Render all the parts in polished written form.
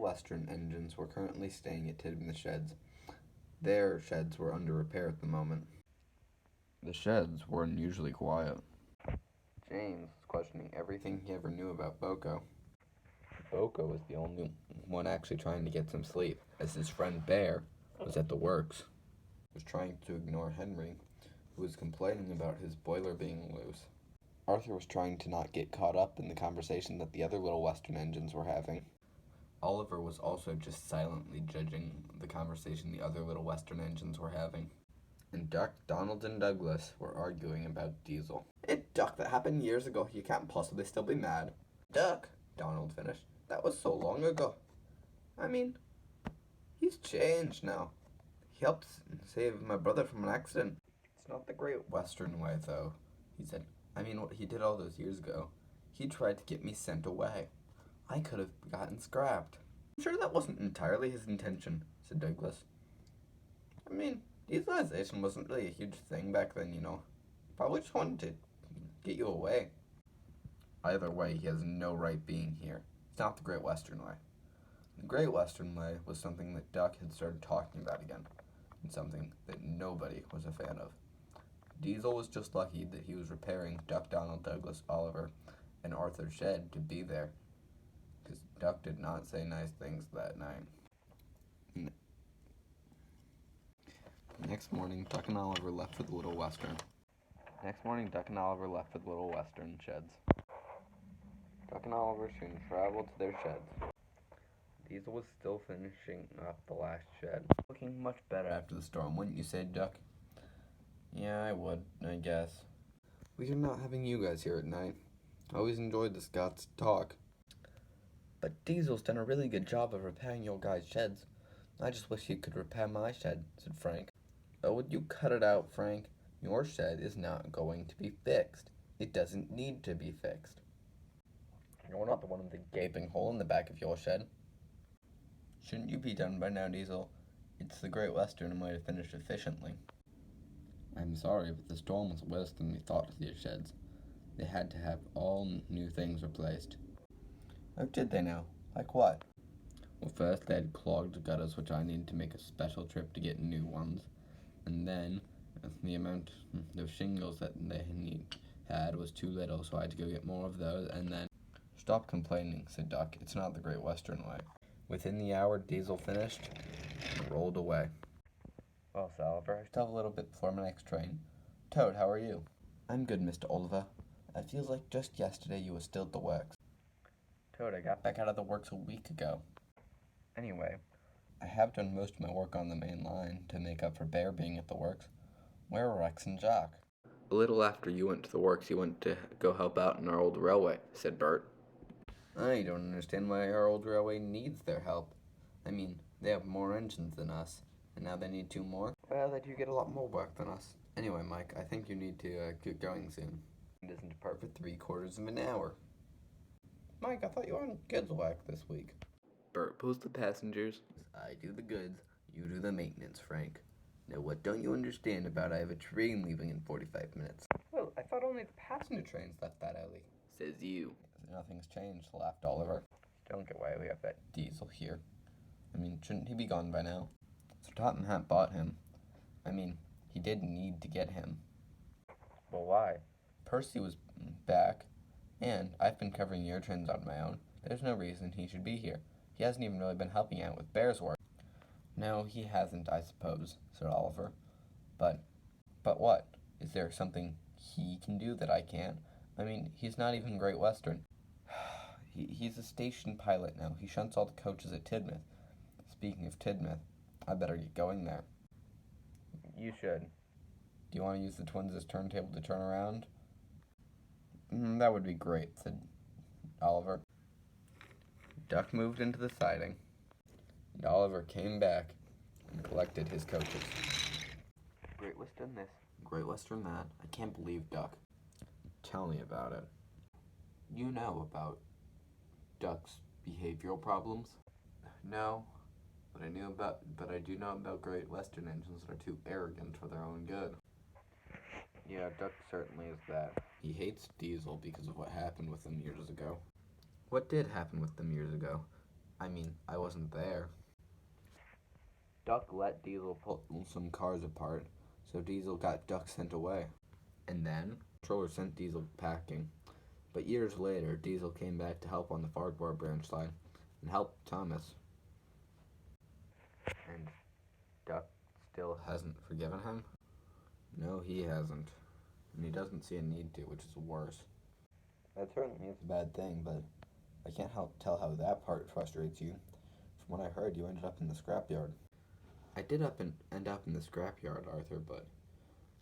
Western engines were currently staying at Tidmouth Sheds. Their sheds were under repair at the moment. The sheds were unusually quiet. James was questioning everything he ever knew about Boko. Boko was the only one actually trying to get some sleep, as his friend Bear was at the works. He was trying to ignore Henry, who was complaining about his boiler being loose. Arthur was trying to not get caught up in the conversation that the other little Western engines were having. Oliver was also just silently judging the conversation the other little Western engines were having. And Duck, Donald, and Douglas were arguing about Diesel. Hey, Duck, that happened years ago. You can't possibly still be mad. Duck, Donald finished. That was so long ago. I mean, he's changed now. He helped save my brother from an accident. It's not the Great Western way, though, he said. I mean, what he did all those years ago. He tried to get me sent away. I could have gotten scrapped. I'm sure that wasn't entirely his intention, said Douglas. I mean, dieselization wasn't really a huge thing back then, you know. Probably just wanted to get you away. Either way, he has no right being here. It's not the Great Western way. The Great Western way was something that Duck had started talking about again, and something that nobody was a fan of. Diesel was just lucky that he was repairing Duck, Donald, Douglas, Oliver, and Arthur's shed to be there, because Duck did not say nice things that night. Next morning, Duck and Oliver left for the Little Western. Sheds. Duck and Oliver soon traveled to their sheds. Diesel was still finishing up the last shed. Looking much better after the storm, wouldn't you say, Duck? Yeah, I would, I guess. We are not having you guys here at night. I always enjoyed the Scots talk. But Diesel's done a really good job of repairing your guys' sheds. I just wish he could repair my shed, said Frank. Oh, would you cut it out, Frank? Your shed is not going to be fixed. It doesn't need to be fixed. You're not the one with the gaping hole in the back of your shed. Shouldn't you be done by now, Diesel? It's the Great Western and might have finished efficiently. I'm sorry, but the storm was worse than we thought with your sheds. They had to have all new things replaced. Oh, did they now? Like what? Well, first they had clogged gutters, which I needed to make a special trip to get new ones. And then the amount of shingles that they had was too little, so I had to go get more of those, and then... Stop complaining, said Duck. It's not the Great Western way. Within the hour, Diesel finished and rolled away. Well, Oliver, I still have a little bit before my next train. Toad, how are you? I'm good, Mr. Oliver. It feels like just yesterday you were still at the works. Toad, I got back out of the works a week ago. Anyway, I have done most of my work on the main line to make up for Bear being at the works. Where are Rex and Jock? A little after you went to the works, you went to go help out in our old railway, said Bert. I don't understand why our old railway needs their help. I mean, they have more engines than us, and now they need 2 more? Well, they do get a lot more work than us. Anyway, Mike, I think you need to get going soon. It doesn't depart for 3/4 of an hour. Mike, I thought you were on goods whack this week. Bert pulls the passengers. I do the goods, you do the maintenance, Frank. Now, what don't you understand about I have a train leaving in 45 minutes? Well, I thought only the passenger trains left that early. Says you. Nothing's changed, laughed Oliver. Don't get why we have that Diesel here. I mean, shouldn't he be gone by now? Sir Tottenham bought him. I mean, he did need to get him. Well, why? Percy was back, and I've been covering your trains on my own. There's no reason he should be here. He hasn't even really been helping out with Bear's work. No, he hasn't, I suppose, said Oliver. But what? Is there something he can do that I can't? I mean, he's not even Great Western. He's a station pilot now. He shunts all the coaches at Tidmouth. Speaking of Tidmouth, I better get going there. You should. Do you want to use the twins' turntable to turn around? That would be great, said Oliver. Duck moved into the siding, and Oliver came back and collected his coaches. Great Western this, Great Western that. I can't believe Duck. Tell me about it. You know about Duck's behavioral problems? No, but I do know about Great Western engines that are too arrogant for their own good. Yeah, Duck certainly is that. He hates Diesel because of what happened with them years ago. What did happen with them years ago? I mean, I wasn't there. Duck let Diesel pull some cars apart, so Diesel got Duck sent away. And then, Controller sent Diesel packing. But years later, Diesel came back to help on the Farquhar branch line and helped Thomas. And Duck still hasn't forgiven him? No, he hasn't. And he doesn't see a need to, which is worse. That certainly is a bad thing, but I can't help tell how that part frustrates you. From what I heard, you ended up in the scrapyard. I did end up in the scrapyard, Arthur, but,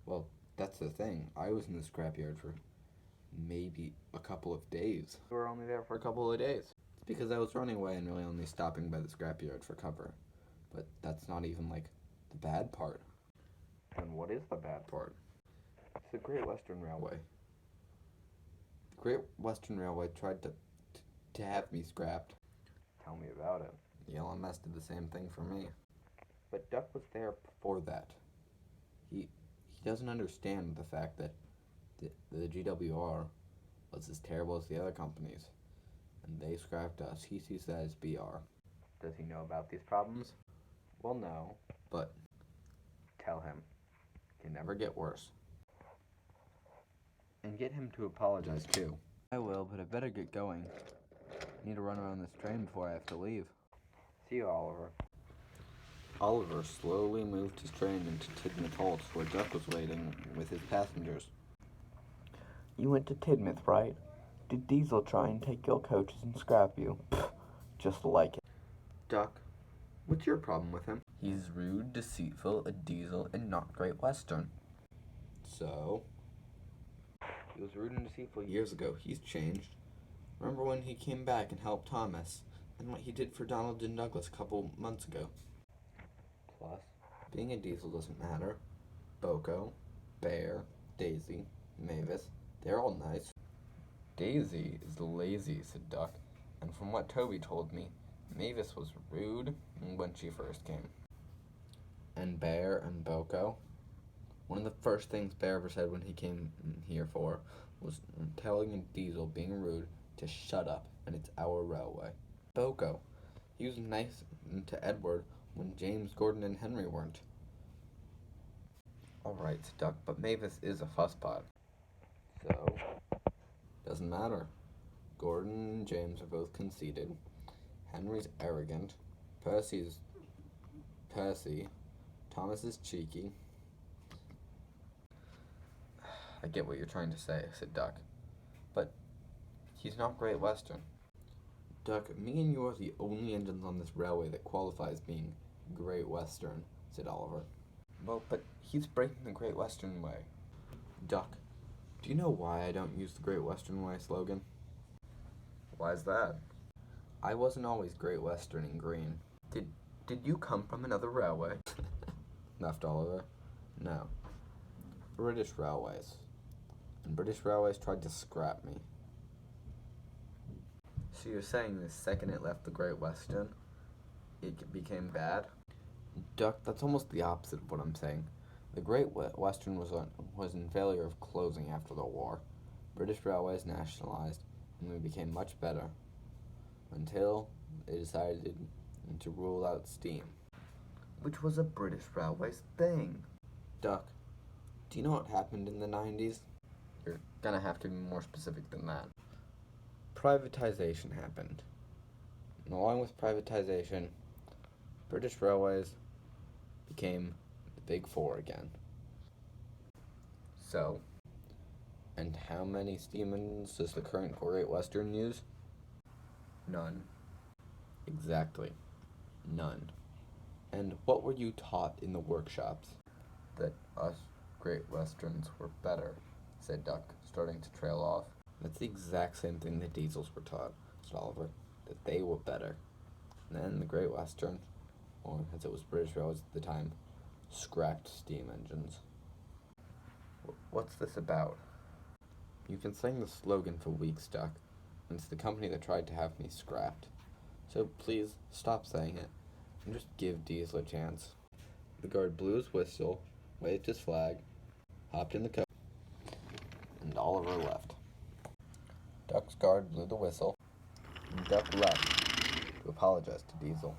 well, that's the thing. I was in the scrapyard for maybe a couple of days. You were only there for a couple of days. It's because I was running away and really only stopping by the scrapyard for cover. But that's not even, like, the bad part. And what is the bad part? It's the Great Western Railway. The Great Western Railway tried to have me scrapped. Tell me about it. The LMS did the same thing for me. But Duck was there before that. He doesn't understand the fact that the GWR was as terrible as the other companies, and they scrapped us. He sees that as BR. Does he know about these problems? Well, no, but tell him. It can never get worse. And get him to apologize, too. I will, but I better get going. I need to run around this train before I have to leave. See you, Oliver. Oliver slowly moved his train into Tidmouth Halt, where Duck was waiting with his passengers. You went to Tidmouth, right? Did Diesel try and take your coaches and scrap you? Pfft, just like it. Duck, what's your problem with him? He's rude, deceitful, a Diesel, and not Great Western. So? He was rude and deceitful years ago. He's changed. Remember when he came back and helped Thomas, and what he did for Donald and Douglas a couple months ago? Plus, being a Diesel doesn't matter. Boko, Bear, Daisy, Mavis, they're all nice. Daisy is lazy, said Duck, and from what Toby told me, Mavis was rude when she first came. And Bear and Boko? One of the first things Bear ever said when he came here for was telling a Diesel being rude to shut up, and it's our railway. Boko, he was nice to Edward when James, Gordon, and Henry weren't. Alright, Duck, but Mavis is a fusspot. So, doesn't matter. Gordon and James are both conceited. Henry's arrogant. Percy's Percy. Thomas is cheeky. I get what you're trying to say, said Duck. But he's not Great Western. Duck, me and you are the only engines on this railway that qualifies being Great Western, said Oliver. Well, but he's breaking the Great Western way. Duck, do you know why I don't use the Great Western way slogan? Why's that? I wasn't always Great Western and green. Did you come from another railway? Laughed Oliver. No. British Railways. And British Railways tried to scrap me. So you're saying the second it left the Great Western, it became bad? Duck, that's almost the opposite of what I'm saying. The Great Western was in failure of closing after the war. British Railways nationalized, and we became much better. Until they decided to rule out steam. Which was a British Railways thing. Duck, do you know what happened in the 90s? You're gonna have to be more specific than that. Privatization happened. And along with privatization, British Railways became the Big Four again. So, and how many steam engines does the current Great Western use? None. Exactly. None. And what were you taught in the workshops? That us Great Westerns were better, said Duck, starting to trail off. That's the exact same thing the Diesels were taught, said Oliver, that they were better. And then the Great Western, or as it was British Railways at the time, scrapped steam engines. What's this about? You've been saying the slogan for weeks, Duck, and it's the company that tried to have me scrapped. So please, stop saying it, and just give Diesel a chance. The guard blew his whistle, waved his flag, hopped in the coach, and Oliver left. Duck's guard blew the whistle, and Duck left. to apologize to Diesel.